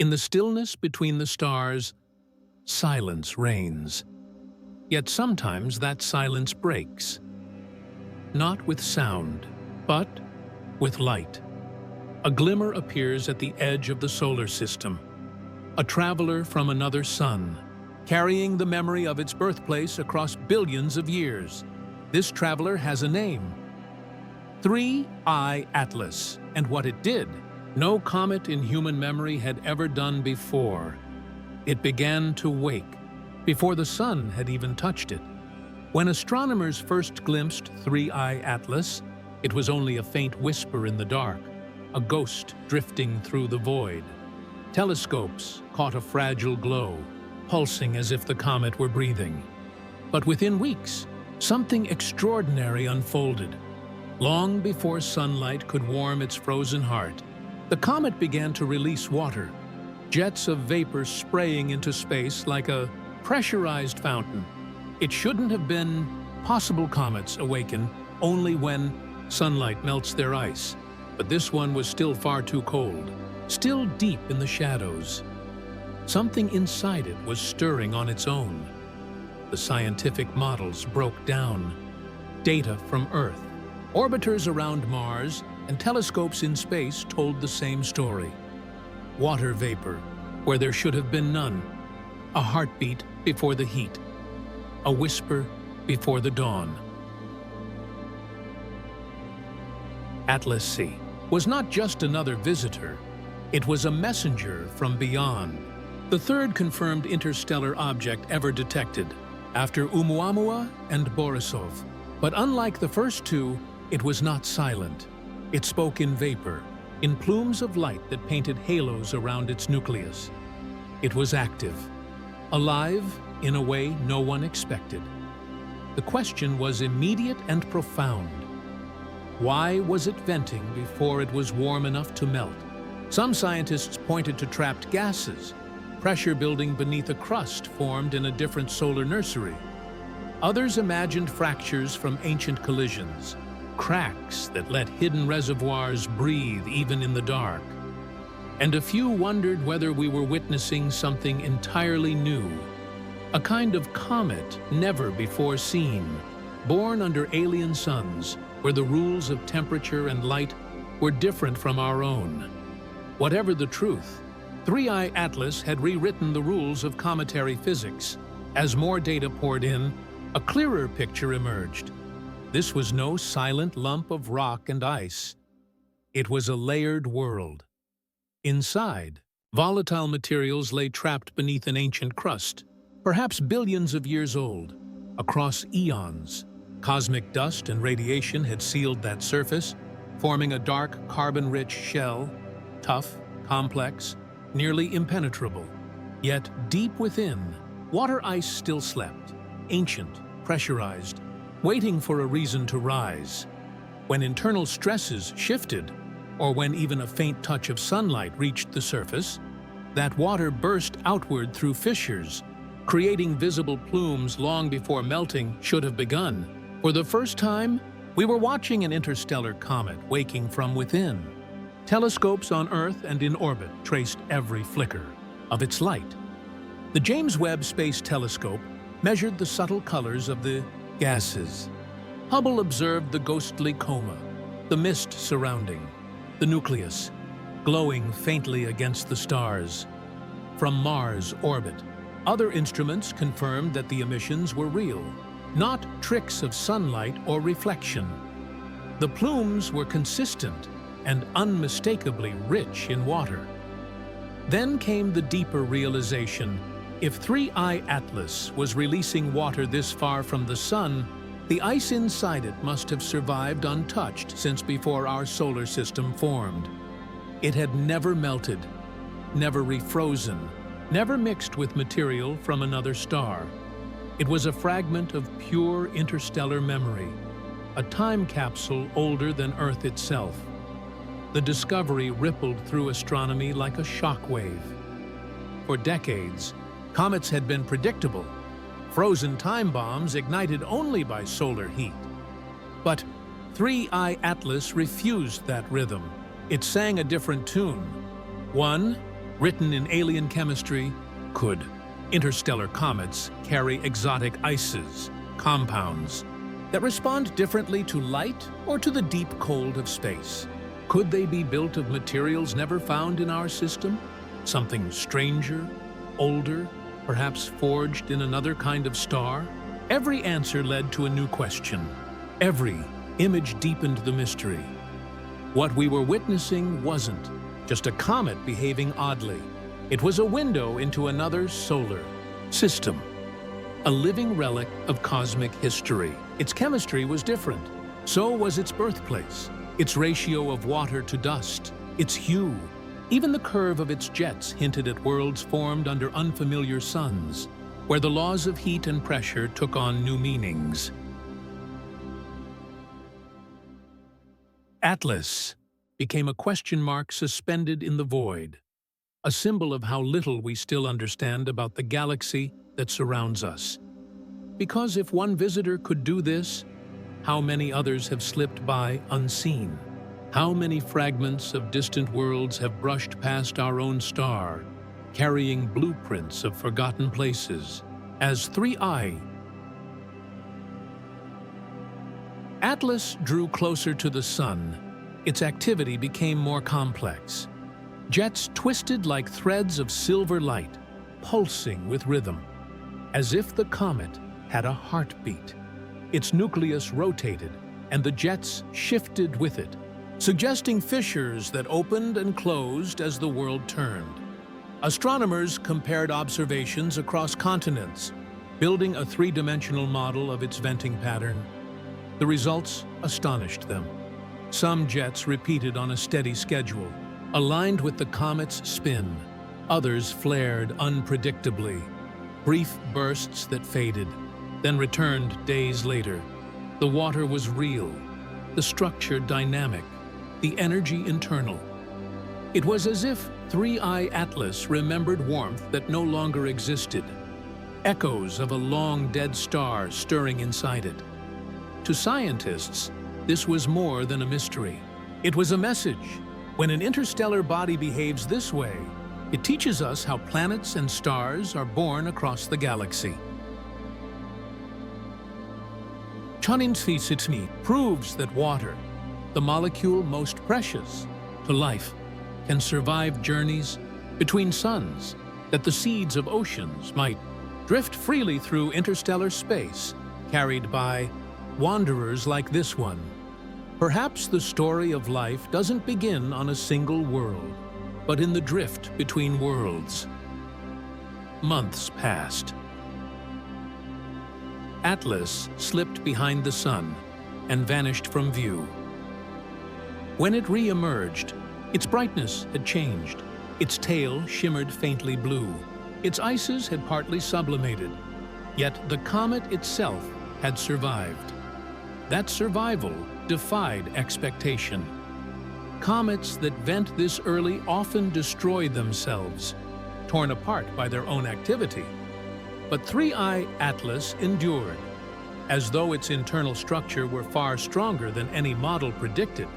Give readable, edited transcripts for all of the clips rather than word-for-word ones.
In the stillness between the stars, silence reigns. Yet sometimes that silence breaks. Not with sound, but with light. A glimmer appears at the edge of the solar system. A traveler from another sun, carrying the memory of its birthplace across billions of years. This traveler has a name. 3I Atlas, and what it did, no comet in human memory had ever done before. It began to wake, before the sun had even touched it. When astronomers first glimpsed 3I Atlas, it was only a faint whisper in the dark, a ghost drifting through the void. Telescopes caught a fragile glow, pulsing as if the comet were breathing. But within weeks, something extraordinary unfolded. Long before sunlight could warm its frozen heart, the comet began to release water, jets of vapor spraying into space like a pressurized fountain. It shouldn't have been. Possible comets awaken only when sunlight melts their ice, but this one was still far too cold, still deep in the shadows. Something inside it was stirring on its own. The scientific models broke down. Data from Earth, orbiters around Mars, and telescopes in space told the same story. Water vapor, where there should have been none. A heartbeat before the heat. A whisper before the dawn. Atlas C was not just another visitor. It was a messenger from beyond. The third confirmed interstellar object ever detected, after Oumuamua and Borisov. But unlike the first two, it was not silent. It spoke in vapor, in plumes of light that painted halos around its nucleus. It was active, alive in a way no one expected. The question was immediate and profound. Why was it venting before it was warm enough to melt? Some scientists pointed to trapped gases, pressure building beneath a crust formed in a different solar nursery. Others imagined fractures from ancient collisions, cracks that let hidden reservoirs breathe even in the dark. And a few wondered whether we were witnessing something entirely new, a kind of comet never before seen, born under alien suns where the rules of temperature and light were different from our own. Whatever the truth, 3I Atlas had rewritten the rules of cometary physics. As more data poured in, a clearer picture emerged. This was no silent lump of rock and ice. It was a layered world. Inside, volatile materials lay trapped beneath an ancient crust, perhaps billions of years old. Across eons, cosmic dust and radiation had sealed that surface, forming a dark, carbon-rich shell, tough, complex, nearly impenetrable. Yet deep within, water ice still slept, ancient, pressurized, waiting for a reason to rise. When internal stresses shifted, or when even a faint touch of sunlight reached the surface, that water burst outward through fissures, creating visible plumes long before melting should have begun. For the first time, we were watching an interstellar comet waking from within. Telescopes on Earth and in orbit traced every flicker of its light. The James Webb Space Telescope measured the subtle colors of the gases. Hubble observed the ghostly coma, the mist surrounding, the nucleus, glowing faintly against the stars. From Mars' orbit, other instruments confirmed that the emissions were real, not tricks of sunlight or reflection. The plumes were consistent and unmistakably rich in water. Then came the deeper realization: if 3I Atlas was releasing water this far from the sun, the ice inside it must have survived untouched since before our solar system formed. It had never melted, never refrozen, never mixed with material from another star. It was a fragment of pure interstellar memory, a time capsule older than Earth itself. The discovery rippled through astronomy like a shockwave. For decades, comets had been predictable, frozen time bombs ignited only by solar heat. But 3I Atlas refused that rhythm. It sang a different tune, one Written in alien chemistry, could interstellar comets carry exotic ices, compounds, that respond differently to light or to the deep cold of space? Could they be built of materials never found in our system? Something stranger, older, perhaps forged in another kind of star? Every answer led to a new question. Every image deepened the mystery. What we were witnessing wasn't just a comet behaving oddly. It was a window into another solar system, a living relic of cosmic history. Its chemistry was different. So was its birthplace, its ratio of water to dust, its hue. Even the curve of its jets hinted at worlds formed under unfamiliar suns, where the laws of heat and pressure took on new meanings. Atlas became a question mark suspended in the void, a symbol of how little we still understand about the galaxy that surrounds us. Because if one visitor could do this, how many others have slipped by unseen? How many fragments of distant worlds have brushed past our own star, carrying blueprints of forgotten places? As 3I Atlas drew closer to the Sun, its activity became more complex. Jets twisted like threads of silver light, pulsing with rhythm, as if the comet had a heartbeat. Its nucleus rotated, and the jets shifted with it, suggesting fissures that opened and closed as the world turned. Astronomers compared observations across continents, building a three-dimensional model of its venting pattern. The results astonished them. Some jets repeated on a steady schedule, aligned with the comet's spin. Others flared unpredictably, brief bursts that faded, then returned days later. The water was real, the structure dynamic, the energy internal. It was as if 3I Atlas remembered warmth that no longer existed, echoes of a long-dead star stirring inside it. To scientists, this was more than a mystery. It was a message. When an interstellar body behaves this way, it teaches us how planets and stars are born across the galaxy. Chanintsitsitsni proves that water, the molecule most precious to life, can survive journeys between suns, that the seeds of oceans might drift freely through interstellar space, carried by wanderers like this one. Perhaps the story of life doesn't begin on a single world, but in the drift between worlds. Months passed. Atlas slipped behind the sun and vanished from view. When it re-emerged, its brightness had changed. Its tail shimmered faintly blue. Its ices had partly sublimated. Yet the comet itself had survived. That survival defied expectation. Comets that vent this early often destroy themselves, torn apart by their own activity. But 3I Atlas endured, as though its internal structure were far stronger than any model predicted.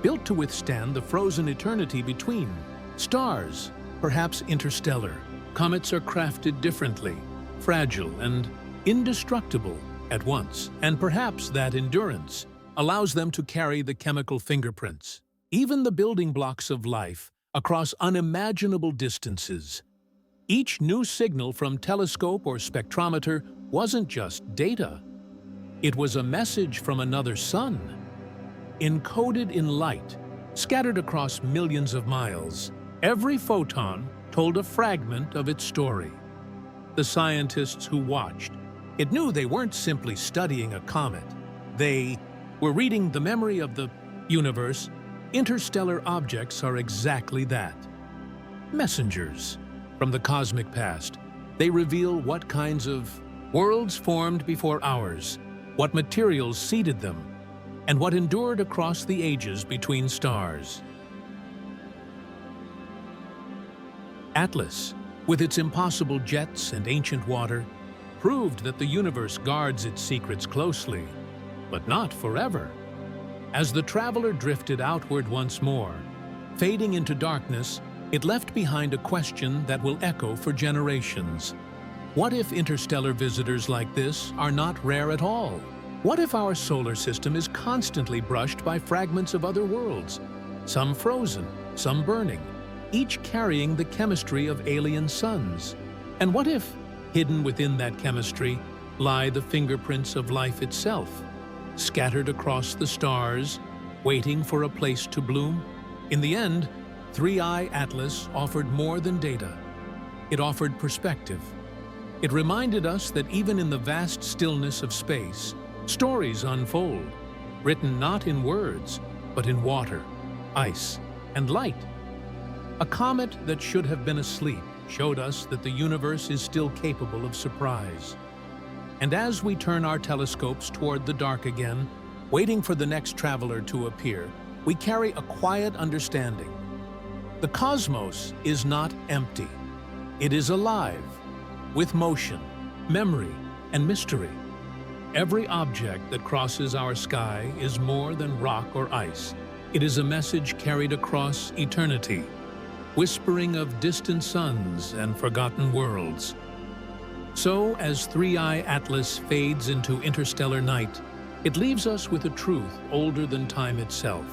Built to withstand the frozen eternity between stars, perhaps interstellar. Comets are crafted differently, fragile and indestructible at once, and perhaps that endurance allows them to carry the chemical fingerprints, even the building blocks of life, across unimaginable distances. Each new signal from telescope or spectrometer wasn't just data. It was a message from another sun, encoded in light, scattered across millions of miles. Every photon told a fragment of its story. The scientists who watched, it knew they weren't simply studying a comet. They were reading the memory of the universe. Interstellar objects are exactly that. Messengers from the cosmic past. They reveal what kinds of worlds formed before ours, what materials seeded them, and what endured across the ages between stars. Atlas, with its impossible jets and ancient water, proved that the universe guards its secrets closely, but not forever. As the traveler drifted outward once more, fading into darkness, It left behind a question that will echo for generations. What if interstellar visitors like this are not rare at all? What if our solar system is constantly brushed by fragments of other worlds, some frozen, some burning, each carrying the chemistry of alien suns? And what if, hidden within that chemistry, lie the fingerprints of life itself, scattered across the stars, waiting for a place to bloom? In the end, 3i Atlas offered more than data. It offered perspective. It reminded us that even in the vast stillness of space, stories unfold, written not in words, but in water, ice, and light. A comet that should have been asleep showed us that the universe is still capable of surprise. And as we turn our telescopes toward the dark again, waiting for the next traveler to appear, we carry a quiet understanding. The cosmos is not empty. It is alive, with motion, memory, and mystery. Every object that crosses our sky is more than rock or ice. It is a message carried across eternity, whispering of distant suns and forgotten worlds. So, as 3i Atlas fades into interstellar night, it leaves us with a truth older than time itself.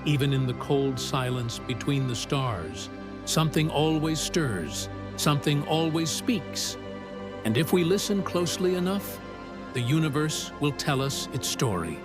Even in the cold silence between the stars, something always stirs, something always speaks. And if we listen closely enough, the universe will tell us its story.